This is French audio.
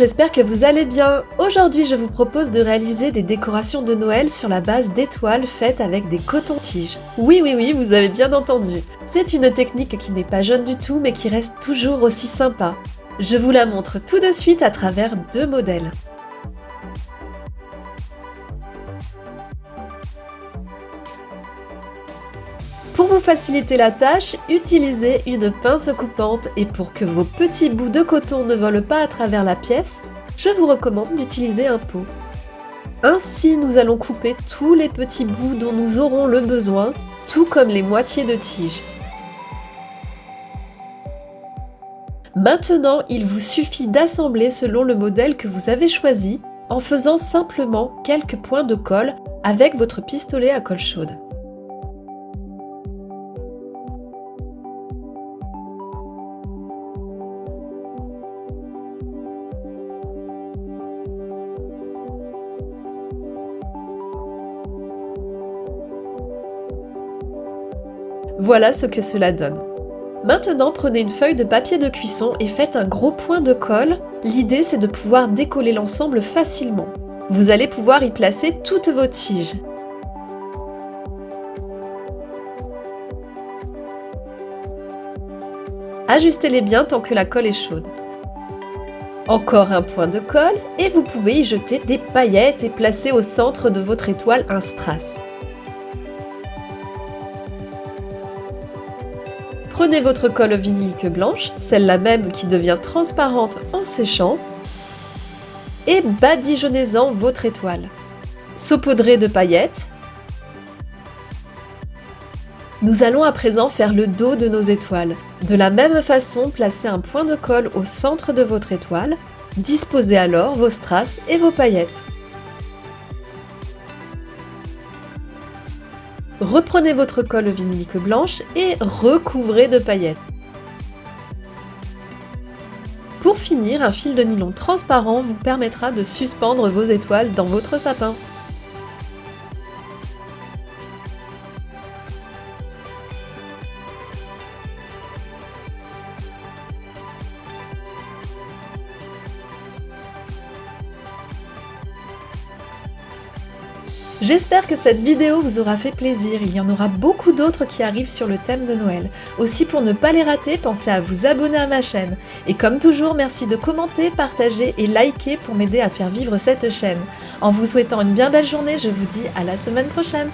j'espère que vous allez bien. Aujourd'hui, je vous propose de réaliser des décorations de Noël sur la base d'étoiles faites avec des cotons-tiges. Oui, vous avez bien entendu. C'est une technique qui n'est pas jeune du tout, mais qui reste toujours aussi sympa. Je vous la montre tout de suite à travers deux modèles. Pour vous faciliter la tâche, utilisez une pince coupante et pour que vos petits bouts de coton ne volent pas à travers la pièce, je vous recommande d'utiliser un pot. Ainsi, nous allons couper tous les petits bouts dont nous aurons le besoin, tout comme les moitiés de tige. Maintenant, il vous suffit d'assembler selon le modèle que vous avez choisi en faisant simplement quelques points de colle avec votre pistolet à colle chaude. Voilà ce que cela donne. Maintenant, prenez une feuille de papier de cuisson et faites un gros point de colle. L'idée, c'est de pouvoir décoller l'ensemble facilement. Vous allez pouvoir y placer toutes vos tiges. Ajustez-les bien tant que la colle est chaude. Encore un point de colle et vous pouvez y jeter des paillettes et placer au centre de votre étoile un strass. Prenez votre colle vinylique blanche, celle-là même qui devient transparente en séchant, et badigeonnez-en votre étoile. Saupoudrez de paillettes. Nous allons à présent faire le dos de nos étoiles. De la même façon, placez un point de colle au centre de votre étoile. Disposez alors vos strass et vos paillettes. Reprenez votre colle vinylique blanche et recouvrez de paillettes. Pour finir, un fil de nylon transparent vous permettra de suspendre vos étoiles dans votre sapin. J'espère que cette vidéo vous aura fait plaisir, il y en aura beaucoup d'autres qui arrivent sur le thème de Noël. Aussi pour ne pas les rater, pensez à vous abonner à ma chaîne. Et comme toujours, merci de commenter, partager et liker pour m'aider à faire vivre cette chaîne. En vous souhaitant une bien belle journée, je vous dis à la semaine prochaine.